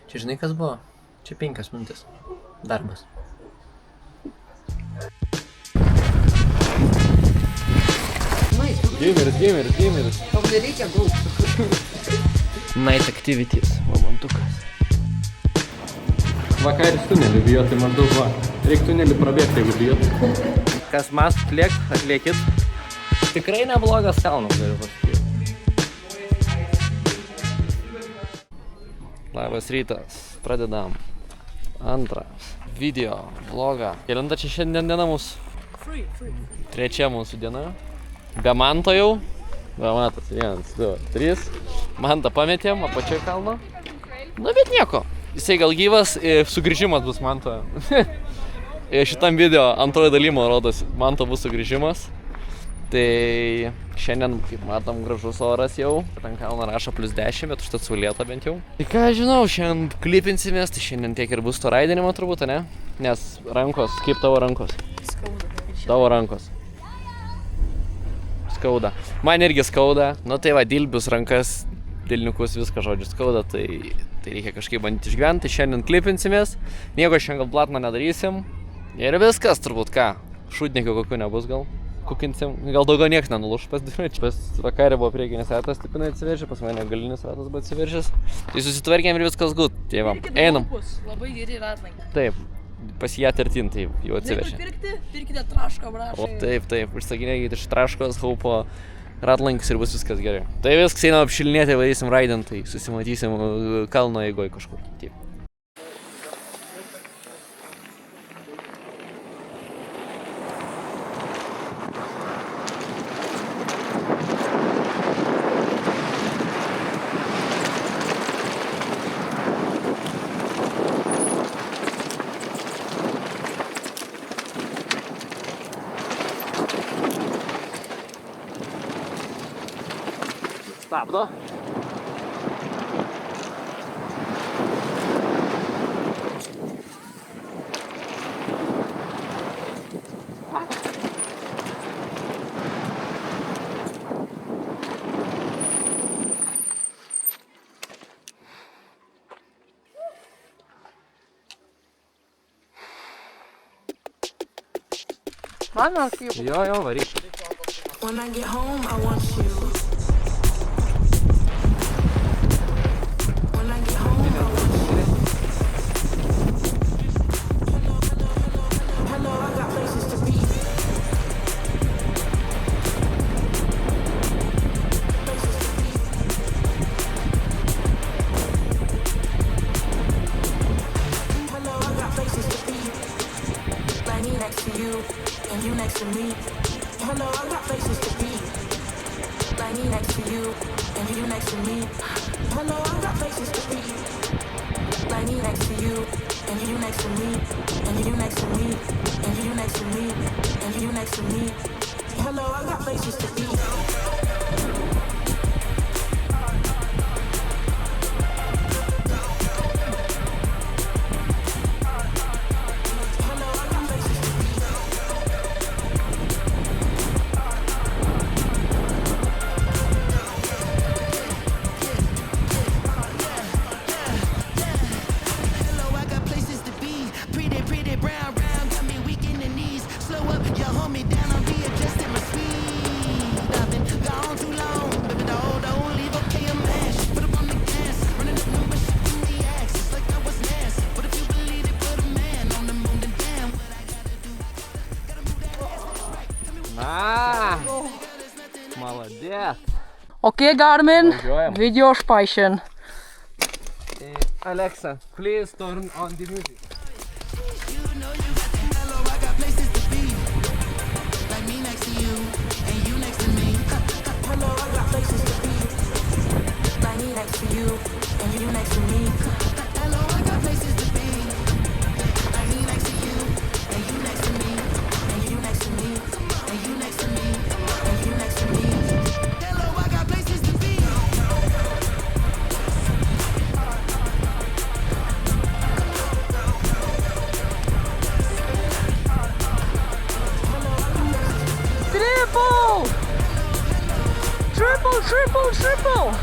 Čia žinai kas buvo? Čia 5 minutės. Darbas. Gameris. Tau nereikia daug. Night activities, momentukas. Vakaris tunelį bijo, tai maždaug va. Reikia tunelį prabėgti, jeigu bijot. Kas mas atliekit. Tikrai neblogas kalnas, galiu pasakyti. Labas rytas, pradedam. Antrą video vlogą. Kelinta čia šiandien diena mūsų? Trečia mūsų diena. Be manto jau. Va, matas, 1, 2, 3. Mantą pametėm, apačioje kalno. Nu, bet nieko. Jisai gal gyvas, sugrįžimas bus manto. Šitam video antroji dalymo rodos, manto bus sugrįžimas. Tai šiandien, kaip matom, gražus oras jau. Ant kalno rašo +10, bet užtat saulėta bent jau. Tai ką žinau, šiandien klipinsimės, tai šiandien tiek ir bus to raidinimo turbūt, ne? Nes rankos, kaip tavo rankos? Skauda. Tavo rankos. Skauda. Man irgi skauda. Nu tai va, dilbius rankas, dilniukus, viską žodžiu skauda, tai reikia kažkaip bandyti išgyventi. Šiandien klipinsimės, nieko šiandien gal platno nedarysim. Ir viskas turbūt ką, šūdnikio kokių nebus gal. Kukinsim, gal daugiau nieks nenuluš pas dviračių. Pas vakarį buvo priekinis ratas, tipinai atsiveržė, pas mane galinis ratas buvo atsiveržęs. Tai susitvarkėm ir viskas gut. Tai va, einam. Labai geri ratlankiai. Taip, pas ją 13, tai jau atsiveržė. Pirkite trašką, brašą. O taip, užsakinėkit iš traškos, haupo ratlankius ir bus viskas gerai. Tai viskas einam apšilinėti, varysim raidint, tai susimatysim kalno eigoj kažkur. Taip. Stabdo. Man ar kaip? Jo, varyk. When I get home, I want you. When I get home, I want you. Hello, I got places to be. Hello, I got places to be. Like me next to you, and you next to me. Hello, I got places to be. Like me next to you, and you next to me. Hello, I got places to be. Like me next to you, and you next to me, and you next to me, and you next to me, and you next to me. Hello, I got places to be. Молодец. Okay, Garmin, Važiuojam. video speichern. Alexa, please turn on the music. Hello, I got places to be. Like me next to you, and you next to me. Hello, I got places to be. Like me next to you, and you next to me, and you next to me, and you next to me, and you next to me. Hello, I got places to be. Triple!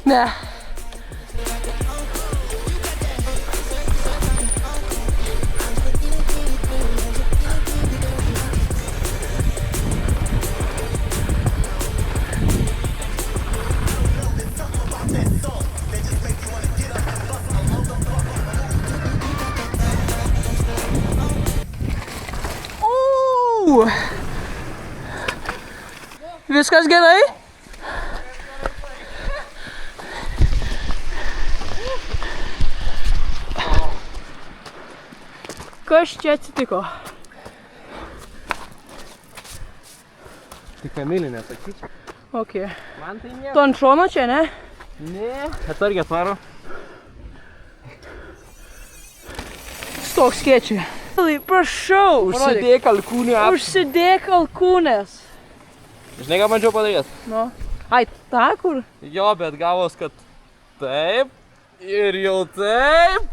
Ne. Viskas gerai? Kas čia atsitiko? Tai Kamilį nesakyčiau. Ok. Man tai nieko. Tu ant šono čia, ne? Ne. Atsargiai atvaro. Stok skėčiai. Prašau. Užsidėk alkūnį apšį. Užsidėk alkūnės. Žinai, ką bandžiau padaryti? Nu. Ai, ta kur? Jo, bet gavos, kad taip. Ir jau taip.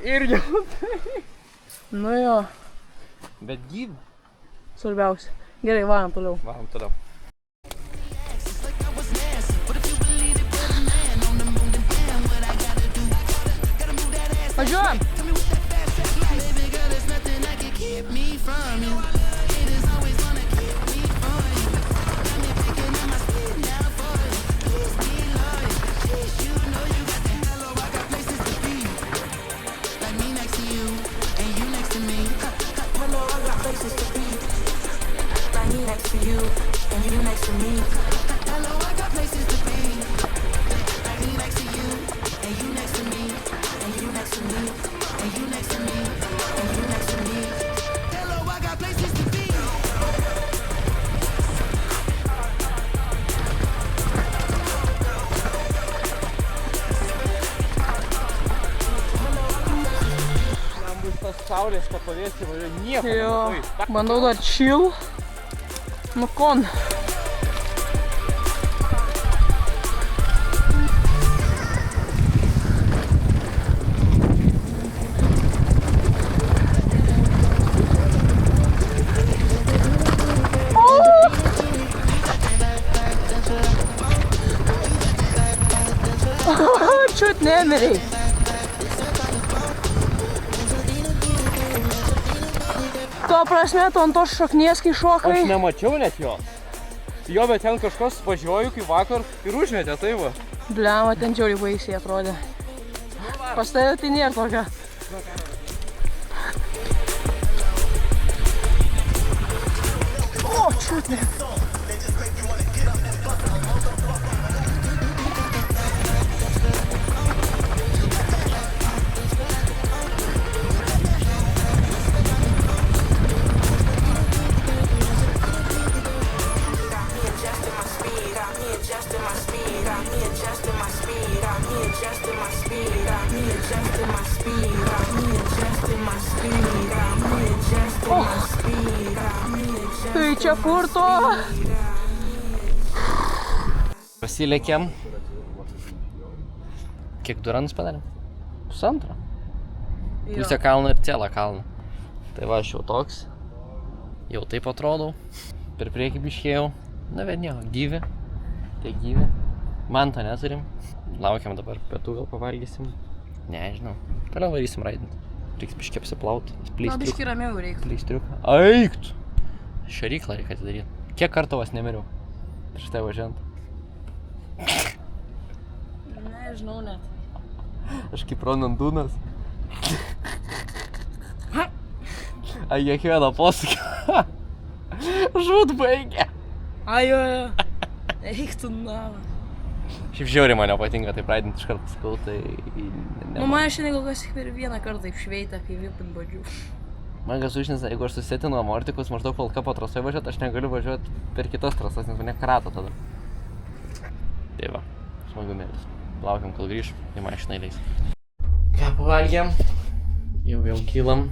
Ir jau taip. Nu jo. Bet gyv. Svarbiausia. Gerai, varom toliau. Varom toliau. Važiuojam. Next to you, and you next to me. Hello, I got places to be. Like me next to you, and you next to me, and you next to me, and you next to me, and you next to me. Hello, I got places to be. Man bus tas saulės kapavės įvažiuoja nieko. Jo. nematai. Bandau dar chill. Nu kon. Čiut nemirei. Tuo prasme, tu ant tos šaknies, kai šokai. Aš nemačiau net jo. Jo, bet ten kažkas važiuoju kaip vakar ir užmetė, tai va. Bliama, ten žiauriai baisiai atrodė. Pas tave tai nėra tokia. O, čiut ne. Tai čia kur to? Pasilėkėm. Kiek duranus padarėm? Pusantrą. Pusę kalną ir celą kalną. Tai va, aš jau toks. Jau taip atrodau. Per priekį biškėjau. Na, bet nieko, gyvi. Tai gyvi. Manto neturim. Laukiam dabar pietų, gal pavalgysim. Nežinau. Toliau varysim raidinti. Reiks biškį apsiplaut. Na, biškį ramiau reikia. Pleistriuką. Aikt! Šaryklą reikia atidaryti. Kiek kartų vas nemiriau? Prieš tai važiant. Nežinau net. Aš kaip Ronandūnas. Ai, kiekvieną posūkį. Žūt baigė. Ai, jo. Eik tu na. Šiaip žiauriai man nepatinka taip raidinti iš karto sakau, tai... Nu, man šiandien kol kas per vieną kartą taip šveitą, kai vipin badžiu. Man kas užnesa, jeigu aš susėtinu amortikus, maždaug valka po trasoj važiuoti, aš negaliu važiuoti per kitas trasas, nes mane krato tada. Tai va, smagumėlis. Laukiam, kol grįš, į mašiną įleis. Ką pavalgėm? Jau kylam.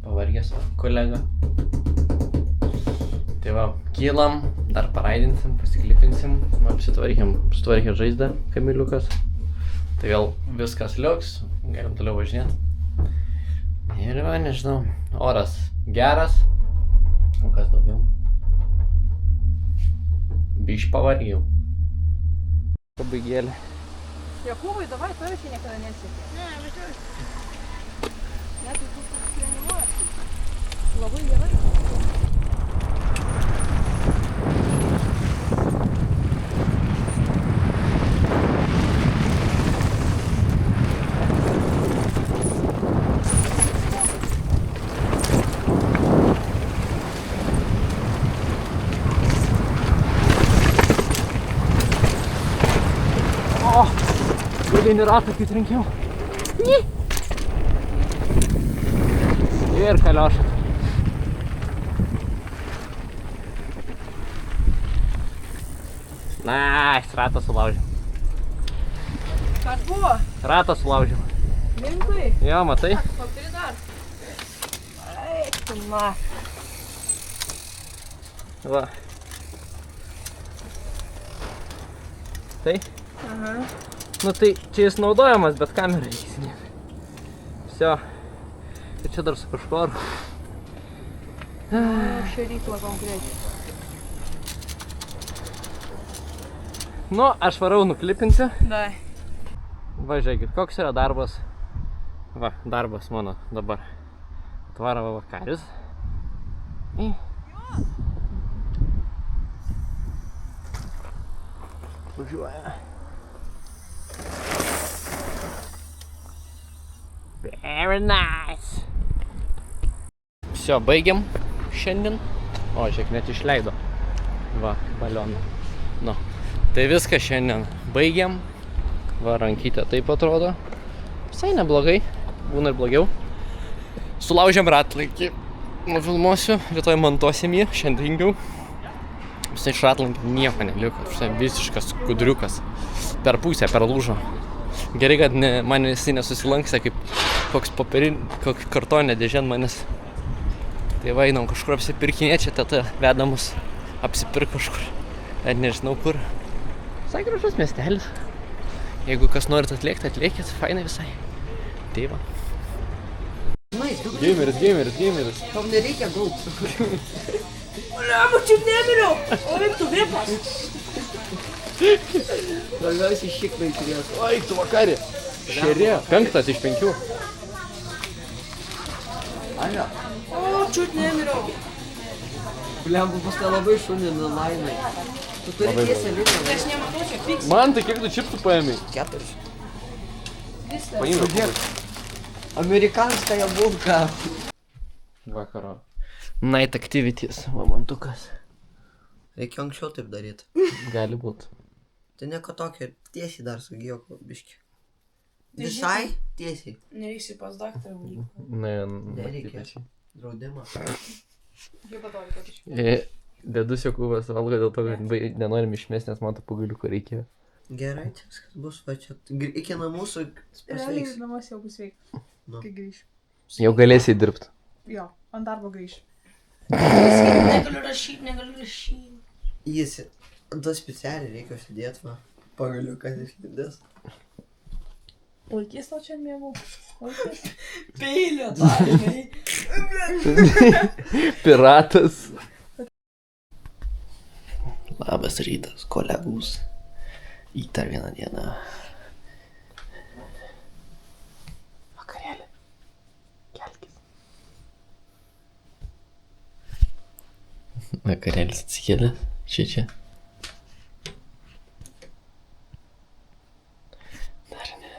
Pavargęs kolega. Tai va, kylam, dar paraidinsim, pasiklipinsim. Apsitvarkė žaizdą Kamiliukas. Tai vėl viskas liuks, galim toliau važinėti. Ir va, nežinau, oras geras. O kas daugiau? Bišь pavargėjau. Pabaigėlė. Jakubai, davai, tu irgi niekada nesiekė. Ne, važiuoju. Net tai tu treniruosi. Labai gerai. Galinį ratą, kai trenkiau. Ir kaliošat. Nice, ratą sulaužiau. Kas buvo? Ratą sulaužiau. Rimtai? Jo, matai? Paturi dar. Eik, tu na. Va. Tai? Aha. Nu tai čia jis naudojamas, bet kamerai įsinė. Всё. Ir čia dar su kažkoru. Šėryklą konkrečiai. Nu, aš varau nuklipinsiu. Dai. Va, žiūrėkit, koks yra darbas. Va, darbas mano dabar. Atvaro vakaris. Važiuoja. Very nice. Всё, baigiam šiandien. O, žiūrėk, net išleido. Va, balioną. Nu, tai viską šiandien baigiam. Va, rankytė taip atrodo. Visai neblogai. Būna ir blogiau. Sulaužiam ratlankį. Nufilmuosiu, rytoj montuosim jį. Šiandien rengiau. Visai iš ratlankį nieko neliko. Visai visiškas kudriukas. Per pusę, per lūžo. Gerai, kad man jisai nesusilankstė kaip koks kartonė dėžė ant manęs. Tai va, einam kažkur apsipirkinėti, čia teta veda mus apsipirk kažkur. Net nežinau kur. Visai gražus miestelis. Jeigu kas norit atliekti, atliekit, fainai visai. Tai va. Gameris. Tau nereikia daug. Lemą, čia nemiriau. O eik tu vipas. Labiausiai šiknai turės. Oi, tu vakarė. Šerė. 5 iš 5. Alia, O, čiut nemiriau. blembu bus nelabai šunį nelaimai. Tu turi Labai tiesią liniją. Aš nematau, čia fiks. Man tai kiek tu čipsų paėmei? 4. Paimai. Amerikanskąją bulką. Vakaro. Night activities, mamantukas. Reikia anksčiau taip daryti. Gali būt. Tai nieko tokio, tiesiai dar su gijoku biški. Visai tiesiai. Nereiksi pas daktarą. Nereikia. Draudimą. Kaip atrodo, kad iš. Dėdus Jokūbas valgo dėl to, kad nenorim išmesti, nes man to pagaliuko reikėjo. Gerai, viskas bus va čia. Iki namų su Realiai pasveiks. namuose jau bus veik. Nu. Kai grįš. Jau galėsi dirbti. Jo, ant darbo grįš. Negaliu rašyti. Jis, du specialiai reikia užsidėti, va. Pagaliukas išlydės. Laikys tau čia mėgų. Laikys. Peilio darbai. Piratas. Labas rytas, kolegus. Į dar vieną dieną. Vakarėlį. Kelkis. Vakarėlis atsikėlė. Čia. Dar ne.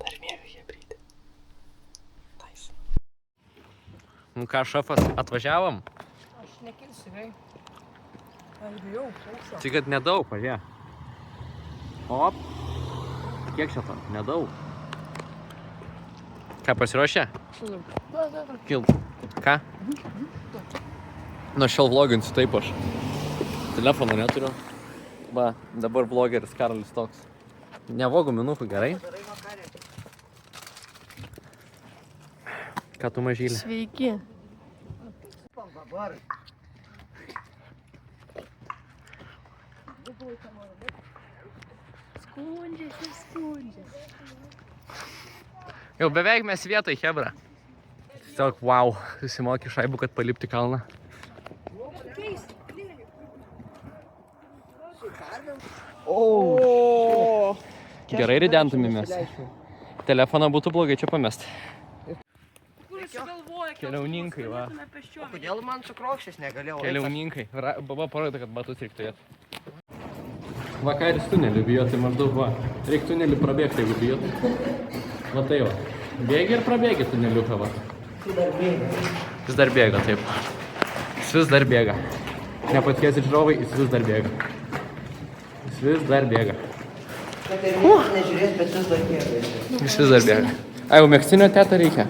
Dar miega hebridė. Nice. Nu ką, šefas, atvažiavom? Aš nekilsiu, vei. Aš bijau, klausiu. Tik kad nedaug, pažiūrė. Op. Kiek čia to? Nedaug. Ką, pasiruošė? Kilt. Ką? Nuo šiol vloginsiu taip aš. Telefono neturiu. Va, dabar vlogeris Karolis toks. Nevogu minukų, gerai? Ką tu mažylė? Sveiki. Jau beveik mes vietoj, hebra. Tiesiog, wow, susimokė šaibų, kad palipti kalną. Gerai ridentumėmės. Telefoną būtų blogai čia pamesti. Keliauninkai, va. O kodėl man su krokščiais negalėjau? Keliauninkai. Baba parodo, kad batus reiktų jėti. Vakaris tunelį bijot, tai maždaug va. Reik tunelį prabėgti, jeigu bijot. Va tai va. Bėgi ir prabėgi tuneliuką, va. Jis dar bėga, taip. Jis vis dar bėga. Nepatikėsit žiūrovai, jis vis dar bėga. Jis vis dar bėga. Kad ir niekas nežiūrės, bet vis dar bėga. Jis vis dar bėga. Ai, jau megztinio tetą reikia.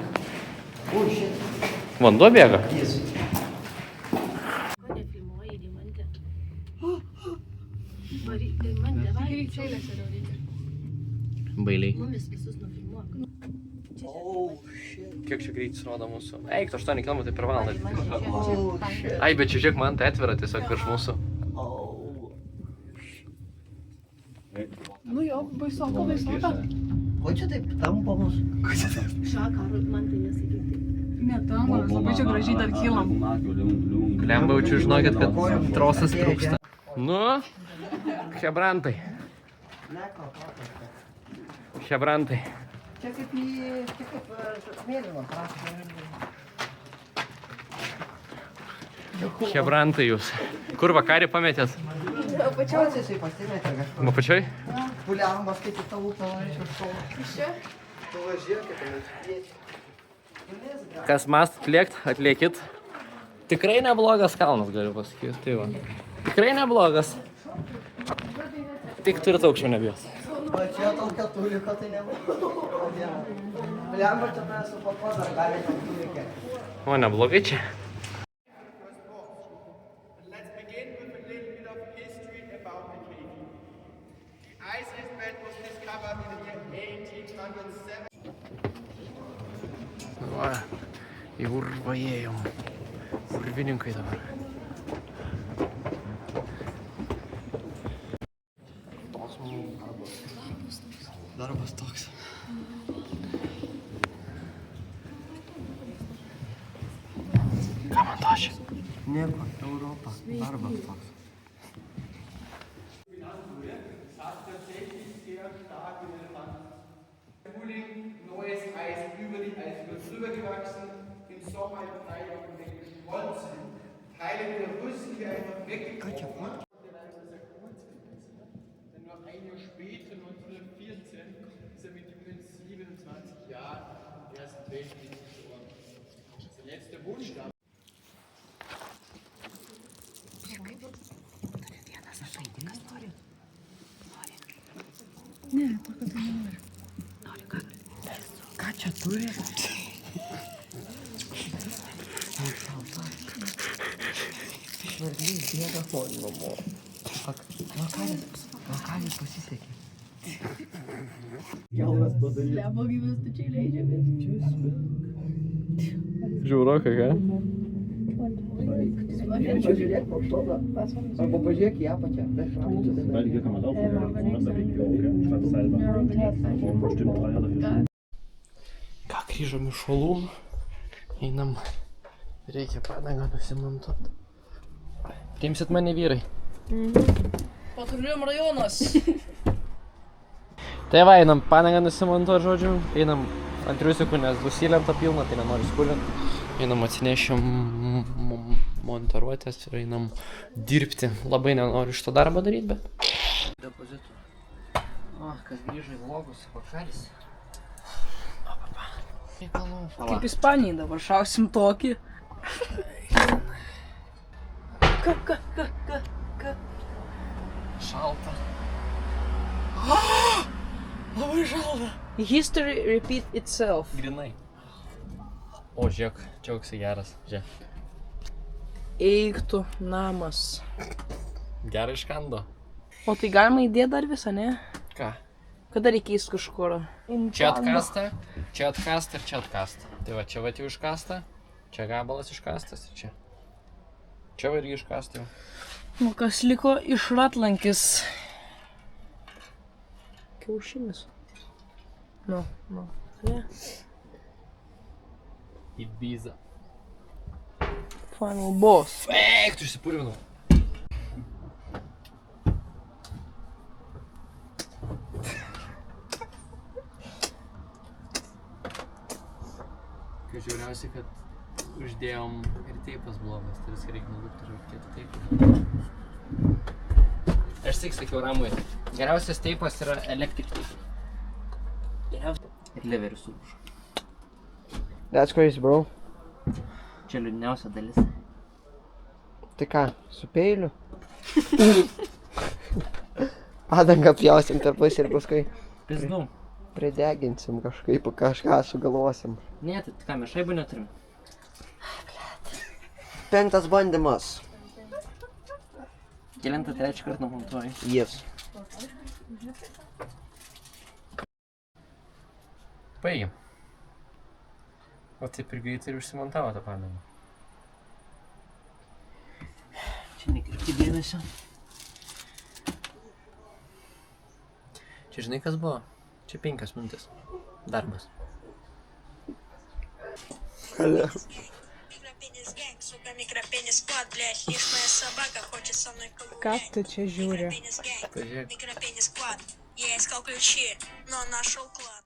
Vanduo bėga. Jis. Bailiai. Kiek čia greitis rodo mūsų? Eik, 8 km per valandą. Ai, bet čia žiūrėk, man tai atvira tiesiog virš mūsų. Nu jo, baisoka. Ko čia taip tampo mūsų? Ne tam, labai čia gražiai dar kylam. Lemba jaučiu, žinokit, kad trosas trūksta. Nu, hebrantai. Hebrantai. Čia kaip mėlyno prašymą. Hebrantai jūs. Kur vakarį pametėt? Pačios jisai pasimetė kažkur. Ma pačioj? Puliambas, kaip į tą upę norėčiau šau. Iš čia? Tu važiuokit, tai Kas mastat lėkt, atliekit. Tikrai neblogas kalnas, galiu pasakyti. Tai va. Tikrai neblogas. Tik turit aukščiau nebijos. O čia tau ketuliko, tai nebūtų. Puliambas čia mes su papa dar gali ketulikė. O, neblogai čia. Let's begin with a little bit of history about the cave. The ice bed was discovered in the year 1807. Va, į urvą ėjom. Urvininkai dabar. Toks mano darbas. Darbas toks. Ką man tašė? Nieko, Europa. Darbas toks. Neues Eis über die Eis wird drüber gewachsen, im Sommer im Freitag geschmolzen. Teile der Rüsten, die einfach weggebrochen. Denn nur ein Jahr später, 1914, ist er mit über 27 Jahren im Ersten Weltkrieg gestorben. Sein letzter Wunsch war. Ką čia turi? Švarliai bėga fon namo. Vakalis pasisekė. Lebo gyvės tačiai leidžiamės. Žiūroka, ką? Pažiūrėk, paštoda. Arba pažiūrėk į apačią. Beide hier kann man laufen, ja. Man da wegen okay? Schreib es selber. Und bestimmt 3 oder 4 Stunden. Ką, grįžom iš Olų. Einam. Reikia padangą nusimontuoti. Priimsit mane vyrai. Patruliuojam rajonas. Tai va, einam padangą nusimontuoti, žodžiu. Einam ant triusikų, nes bus įlenta pilna, tai nenoriu skulinti. Einam atsinešim montaruotės ir einam dirbti. Labai nenoriu šito darbą daryti, bet... Depozitų. O, kas grįžo į vlogus, Vakaris. Kaip Ispanijai dabar šausim tokį. Šalta. Labai šalta. History repeat itself. Grinai. O, žiūrėk, čia koksai geras. Žiūrėk. Eiktų namas. Gerai iškando. O tai galima įdėti dar visą, ne? Ką? Kada reikės kažkur? Čia atkasta ir čia atkasta. Tai va, čia va jau iškasta, čia gabalas iškastas ir čia. Čia va irgi iškasta jau. Nu, kas liko iš Ratlankis. Kiaušinis. Nu. Ne. Ibiza. Final boss. Eik, tu išsipurvinau. Kai žiauriausia, kad uždėjom ir teipas blogas, tai viską reikia nulūpti ir reikėtų teipą. Aš tik sakiau Ramui, geriausias teipas yra electric teipas. Geriausias. Ir leveris sulūžo. That's crazy, bro. Čia liūdniausia dalis. Tai ką, su peiliu? Padangą pjausim per pusę ir paskui Pizdu. prideginsim kažkaip, kažką sugalvosim. Ne, tai ką, mes šaibų neturim. 5 bandymas. Kelintą trečią kartą numontuoji. Yes. Baigėm. O taip ir greitai ir užsimontavo tą padangą. Čia nekreipti dėmesio. Čia žinai kas buvo? Čia 5 minutės. Darbas. Ką tu čia žiūri? Pažiūrėk. Я искал ключи, но нашел клад.